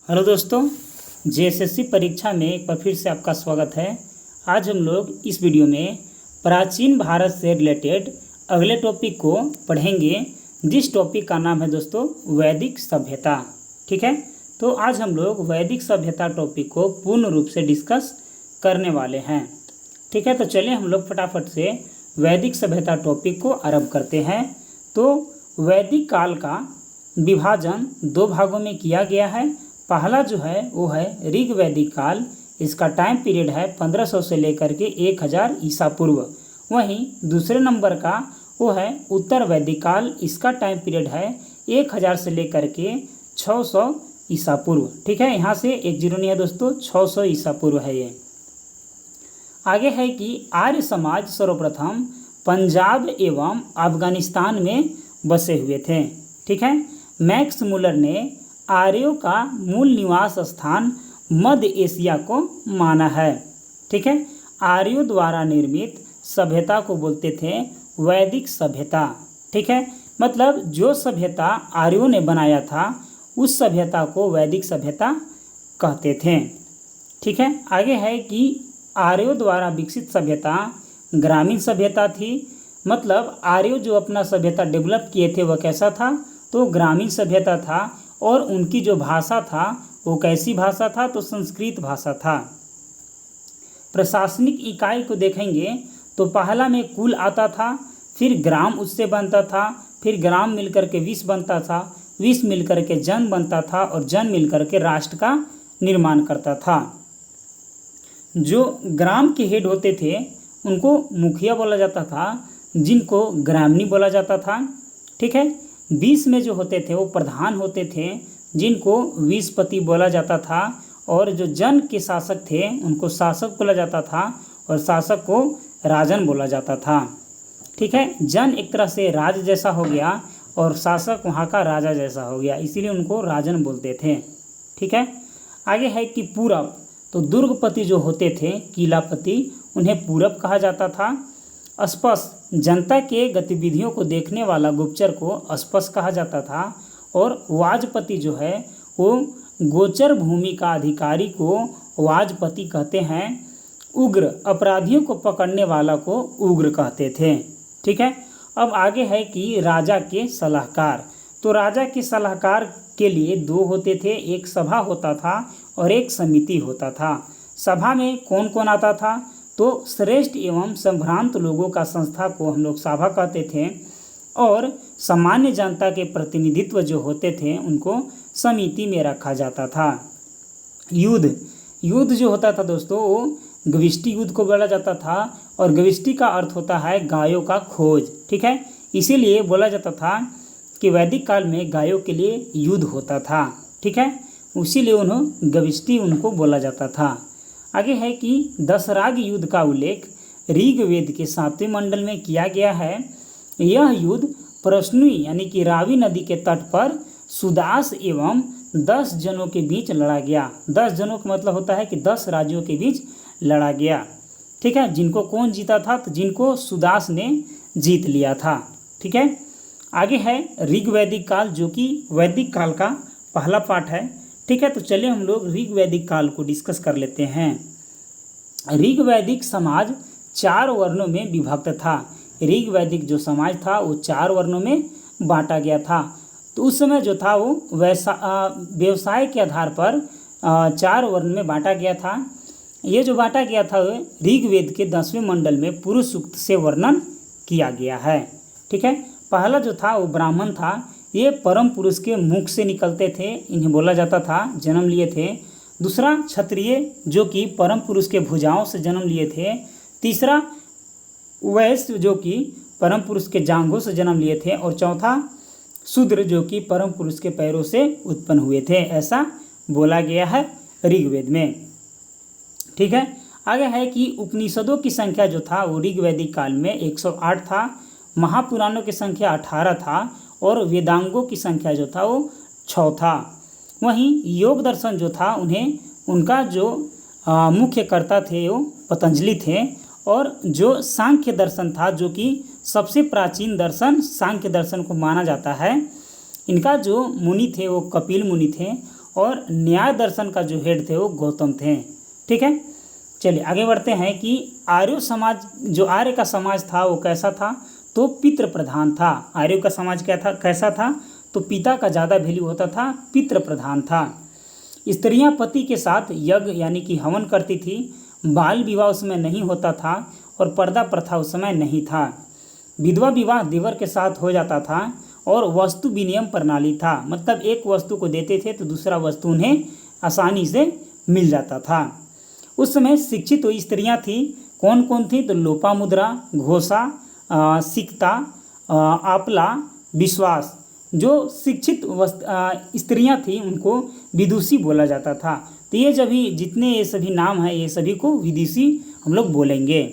Hello दोस्तों, JSSC परीक्षा में एक बार फिर से आपका स्वागत है। आज हम लोग इस वीडियो में प्राचीन भारत से रिलेटेड अगले टॉपिक को पढ़ेंगे, जिस टॉपिक का नाम है दोस्तों वैदिक सभ्यता। ठीक है, तो आज हम लोग वैदिक सभ्यता टॉपिक को पूर्ण रूप से डिस्कस करने वाले हैं। ठीक है, तो चलिए हम लोग फटाफट से वैदिक सभ्यता टॉपिक को आरंभ करते हैं। तो वैदिक काल का विभाजन दो भागों में किया गया है। पहला जो है वो है ऋग वैदिक काल। इसका टाइम पीरियड है 1500 से लेकर के 1000 ईसा पूर्व। वहीं दूसरे नंबर का वो है उत्तर वैदिक काल। इसका टाइम पीरियड है 1000 से लेकर के 600 ईसा पूर्व। ठीक है, यहाँ से एक जीरो नहीं है दोस्तों, 600 ईसा पूर्व है ये। आगे है कि आर्य समाज सर्वप्रथम पंजाब एवं अफगानिस्तान में बसे हुए थे। ठीक है, मैक्स मुलर ने आर्यों का मूल निवास स्थान मध्य एशिया को माना है। ठीक है, आर्यों द्वारा निर्मित सभ्यता को बोलते थे वैदिक सभ्यता। ठीक है, मतलब जो सभ्यता आर्यों ने बनाया था उस सभ्यता को वैदिक सभ्यता कहते थे। ठीक है, आगे है कि आर्यों द्वारा विकसित सभ्यता ग्रामीण सभ्यता थी। मतलब आर्यों जो अपना सभ्यता डेवलप किए थे वह कैसा था, तो ग्रामीण सभ्यता था। और उनकी जो भाषा था वो कैसी भाषा था, तो संस्कृत भाषा था। प्रशासनिक इकाई को देखेंगे तो पहला में कुल आता था, फिर ग्राम उससे बनता था, फिर ग्राम मिलकर के विश्व बनता था, विश्व मिलकर के जन बनता था, और जन मिलकर के राष्ट्र का निर्माण करता था। जो ग्राम के हेड होते थे उनको मुखिया बोला जाता था, जिनको ग्रामनी बोला जाता था। ठीक है, 20 में जो होते थे वो प्रधान होते थे, जिनको विस्पति बोला जाता था। और जो जन के शासक थे उनको शासक बोला जाता था, और शासक को राजन बोला जाता था। ठीक है, जन एक तरह से राज जैसा हो गया और शासक वहाँ का राजा जैसा हो गया, इसीलिए उनको राजन बोलते थे। ठीक है, आगे है कि पूरब। तो दुर्गपति जो होते थे, किलापति, उन्हें पूरब कहा जाता था। अस्पष्ट, जनता के गतिविधियों को देखने वाला गुप्तचर को अस्पष्ट कहा जाता था। और वाजपति जो है वो गोचर भूमि का अधिकारी को वाजपति कहते हैं। उग्र, अपराधियों को पकड़ने वाला को उग्र कहते थे। ठीक है, अब आगे है कि राजा के सलाहकार। तो राजा के सलाहकार के लिए दो होते थे, एक सभा होता था और एक समिति होता था। सभा में कौन कौन आता था, तो श्रेष्ठ एवं संभ्रांत लोगों का संस्था को हम लोग सभा कहते थे। और सामान्य जनता के प्रतिनिधित्व जो होते थे उनको समिति में रखा जाता था। युद्ध जो होता था दोस्तों वो गविष्टि युद्ध को बोला जाता था। और गविष्टि का अर्थ होता है गायों का खोज। ठीक है, इसीलिए बोला जाता था कि वैदिक काल में गायों के लिए युद्ध होता था। ठीक है, उसीलिए उन्होंने गविष्टि उनको बोला जाता था। आगे है कि दशराग युद्ध का उल्लेख ऋग्वेद के 7वें मंडल में किया गया है। यह युद्ध प्रश्नुई यानी कि रावी नदी के तट पर सुदास एवं 10 जनों के बीच लड़ा गया। 10 जनों का मतलब होता है कि 10 राज्यों के बीच लड़ा गया। ठीक है, जिनको कौन जीता था, तो जिनको सुदास ने जीत लिया था। ठीक है, आगे है ऋग्वैदिक काल, जो कि वैदिक काल का पहला पार्ट है। ठीक है, तो चलिए हम लोग ऋग्वैदिक काल को डिस्कस कर लेते हैं। ऋग्वैदिक समाज 4 वर्णों में विभक्त था। ऋग्वैदिक जो समाज था वो 4 वर्णों में बांटा गया था। तो उस समय जो था वो व्यवसाय के आधार पर 4 वर्ण में बांटा गया था। ये जो बांटा गया था ऋग्वेद के 10वें मंडल में पुरुष सूक्त से वर्णन किया गया है। ठीक है, पहला जो था वो ब्राह्मण था। ये परम पुरुष के मुख से निकलते थे, इन्हें बोला जाता था जन्म लिए थे। दूसरा क्षत्रिय, जो कि परम पुरुष के भुजाओं से जन्म लिए थे। तीसरा वैश्य, जो कि परम पुरुष के जांघों से जन्म लिए थे। और चौथा शूद्र, जो कि परम पुरुष के पैरों से उत्पन्न हुए थे, ऐसा बोला गया है ऋग्वेद में। ठीक है, आगे है कि उपनिषदों की संख्या जो था वो ऋग्वैदिक काल में 108 था। महापुराणों की संख्या 18 था। और वेदांगों की संख्या जो था वो 6 था। वहीं योग दर्शन जो था उनका जो मुख्य कर्ता थे वो पतंजलि थे। और जो सांख्य दर्शन था, जो कि सबसे प्राचीन दर्शन सांख्य दर्शन को माना जाता है, इनका जो मुनि थे वो कपिल मुनि थे। और न्याय दर्शन का जो हेड थे वो गौतम थे। ठीक है, चलिए आगे बढ़ते हैं कि आर्य समाज, जो आर्य का समाज था वो कैसा था, तो पितृ प्रधान था। आर्यों का समाज क्या था, कैसा था, तो पिता का ज़्यादा वैल्यू होता था, पितृ प्रधान था। स्त्रियां पति के साथ यज्ञ यानी कि हवन करती थी, बाल विवाह उस समय नहीं होता था और पर्दा प्रथा उस समय नहीं था। विधवा विवाह देवर के साथ हो जाता था और वस्तु विनिमय प्रणाली था, मतलब एक वस्तु को देते थे तो दूसरा वस्तु उन्हें आसानी से मिल जाता था। उस समय शिक्षित हुई स्त्रियां थी, कौन कौन थी, तो लोपामुद्रा, घोषा, सिकता, आपला, विश्वास। जो शिक्षित स्त्रियां थी उनको विदुषी बोला जाता था। तो ये जब जितने ये सभी नाम हैं ये सभी को विदुषी हम लोग बोलेंगे।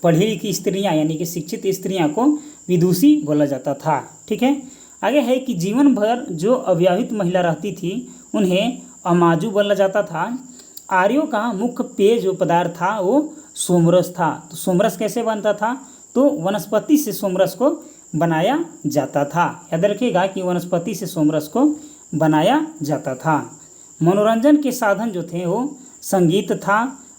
पढ़ी लिखी स्त्रियां यानी कि शिक्षित स्त्रियां को विदुषी बोला जाता था। ठीक है, आगे है कि जीवन भर जो अविवाहित महिला रहती थी उन्हें अमाजू बोला जाता था। आर्यों का मुख्य पेय जो पदार्थ था वो सोमरस था। तो सोमरस कैसे बनता था, तो वनस्पति से सोमरस को बनाया जाता था। याद रखिएगा कि वनस्पति से सोमरस को बनाया जाता था। मनोरंजन के साधन जो थे वो संगीत था,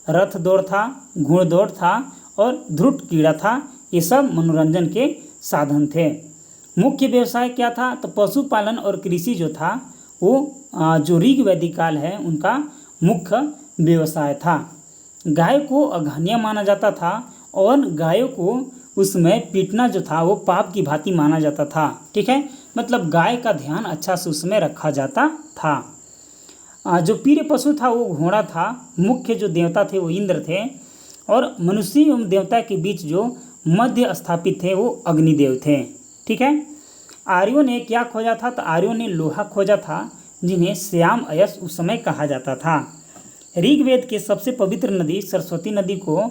रथ दौड़ था, घुड़दौड़ था और ध्रुट क्रीड़ा था। ये सब मनोरंजन के साधन थे। मुख्य व्यवसाय क्या था, तो पशुपालन और कृषि जो था वो जो ऋग वैदिक काल है उनका मुख्य व्यवसाय था। गाय को अघन्य माना जाता था और गायों को उसमें पीटना जो था वो पाप की भांति माना जाता था। ठीक है, मतलब गाय का ध्यान अच्छा से उसमें रखा जाता था। जो प्रिय पशु था वो घोड़ा था। मुख्य जो देवता थे वो इंद्र थे और मनुष्य एवं देवता के बीच जो मध्य स्थापित थे वो अग्निदेव थे। ठीक है, आर्यों ने क्या खोजा था, तो आर्यों ने लोहा खोजा था जिन्हें श्याम अयस उस समय कहा जाता था। ऋग्वेद के सबसे पवित्र नदी सरस्वती नदी को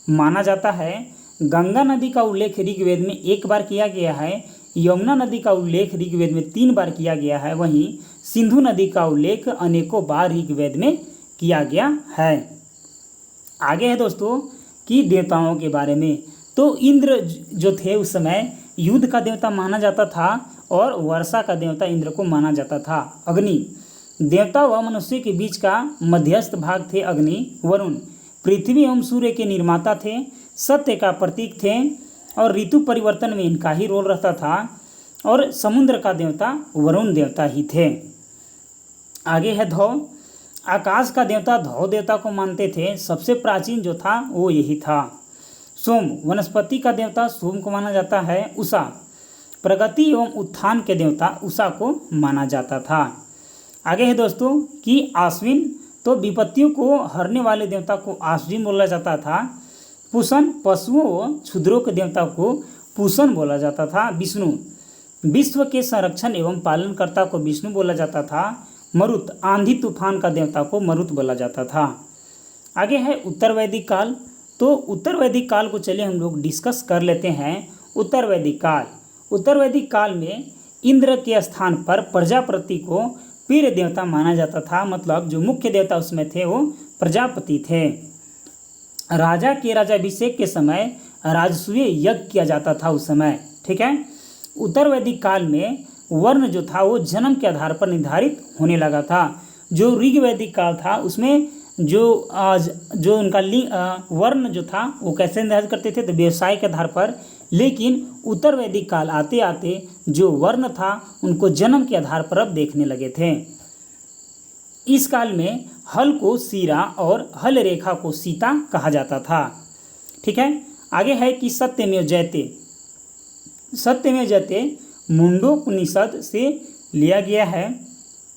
माना जाता है। गंगा नदी का उल्लेख ऋग्वेद में 1 बार किया गया है। यमुना नदी का उल्लेख ऋग्वेद में 3 बार किया गया है। वहीं सिंधु नदी का उल्लेख अनेकों बार ऋग्वेद में किया गया है। आगे है दोस्तों कि देवताओं के बारे में, तो इंद्र जो थे उस समय युद्ध का देवता माना जाता था और वर्षा का देवता इंद्र को माना जाता था। अग्नि देवता व मनुष्य के बीच का मध्यस्थ भाग थे। अग्नि वरुण पृथ्वी एवं सूर्य के निर्माता थे, सत्य का प्रतीक थे और ऋतु परिवर्तन में इनका ही रोल रहता था। और समुद्र का देवता वरुण देवता ही थे। आगे है धौ, आकाश का देवता धौ देवता को मानते थे। सबसे प्राचीन जो था वो यही था। सोम वनस्पति का देवता सोम को माना जाता है। उषा प्रगति एवं उत्थान के देवता उषा को माना जाता था। आगे है दोस्तों कि आश्विन, तो विपत्तियों को हरने वाले देवता को आश्विन बोला जाता था। पूषण पशुओं व क्षुद्रों के देवता को पूषण बोला जाता था। विष्णु विश्व के संरक्षण एवं पालनकर्ता को विष्णु बोला जाता था। मरुत आंधी तूफान का देवता को मरुत बोला जाता था। आगे है उत्तर वैदिक काल, तो उत्तर वैदिक काल को चलिए हम लोग डिस्कस कर लेते हैं। उत्तर वैदिक काल, उत्तर वैदिक काल में इंद्र के स्थान पर प्रजापति को प्रिय देवता माना जाता था। मतलब जो मुख्य देवता उसमें थे वो प्रजापति थे। राजा के राजाभिषेक के समय राजसूय यज्ञ किया जाता था उस समय। ठीक है, उत्तर वैदिक काल में वर्ण जो था वो जन्म के आधार पर निर्धारित होने लगा था। जो ऋग वैदिक काल था उसमें जो उनका वर्ण जो था वो कैसे निर्धारित करते थे, तो व्यवसाय के आधार पर। लेकिन उत्तर वैदिक काल आते आते जो वर्ण था उनको जन्म के आधार पर अब देखने लगे थे। इस काल में हल को सीरा और हल रेखा को सीता कहा जाता था। ठीक है, आगे है कि सत्यमेव जयते, सत्यमेव जयते मुंडोपनिषद से लिया गया है।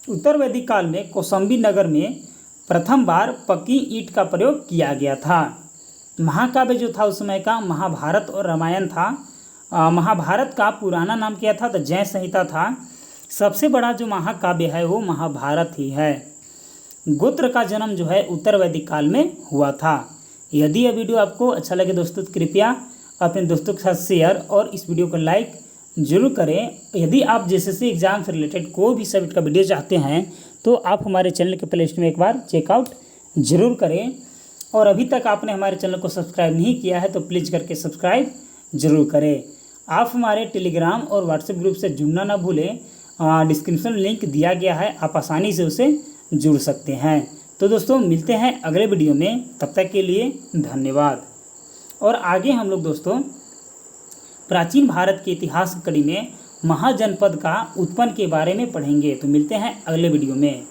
उत्तर वैदिक काल में कौशाम्बी नगर में प्रथम बार पक्की ईंट का प्रयोग किया गया था। महाकाव्य जो था उस समय का महाभारत और रामायण था। महाभारत का पुराना नाम क्या था, तो जय संहिता था। सबसे बड़ा जो महाकाव्य है वो महाभारत ही है। गोत्र का जन्म जो है उत्तर वैदिक काल में हुआ था। यदि यह वीडियो आपको अच्छा लगे दोस्तों तो कृपया अपने दोस्तों के साथ शेयर और इस वीडियो को लाइक जरूर करें। यदि आप जेएसएससी एग्जाम से रिलेटेड कोई भी सब्जेक्ट का वीडियो चाहते हैं तो आप हमारे चैनल के प्ले लिस्ट में एक बार चेकआउट जरूर करें। और अभी तक आपने हमारे चैनल को सब्सक्राइब नहीं किया है तो प्लीज़ करके सब्सक्राइब जरूर करें। आप हमारे टेलीग्राम और व्हाट्सएप ग्रुप से जुड़ना ना भूलें। डिस्क्रिप्शन लिंक दिया गया है, आप आसानी से उसे जुड़ सकते हैं। तो दोस्तों मिलते हैं अगले वीडियो में, तब तक के लिए धन्यवाद। और आगे हम लोग दोस्तों प्राचीन भारत के इतिहास कड़ी में महाजनपद का उत्पन्न के बारे में पढ़ेंगे। तो मिलते हैं अगले वीडियो में।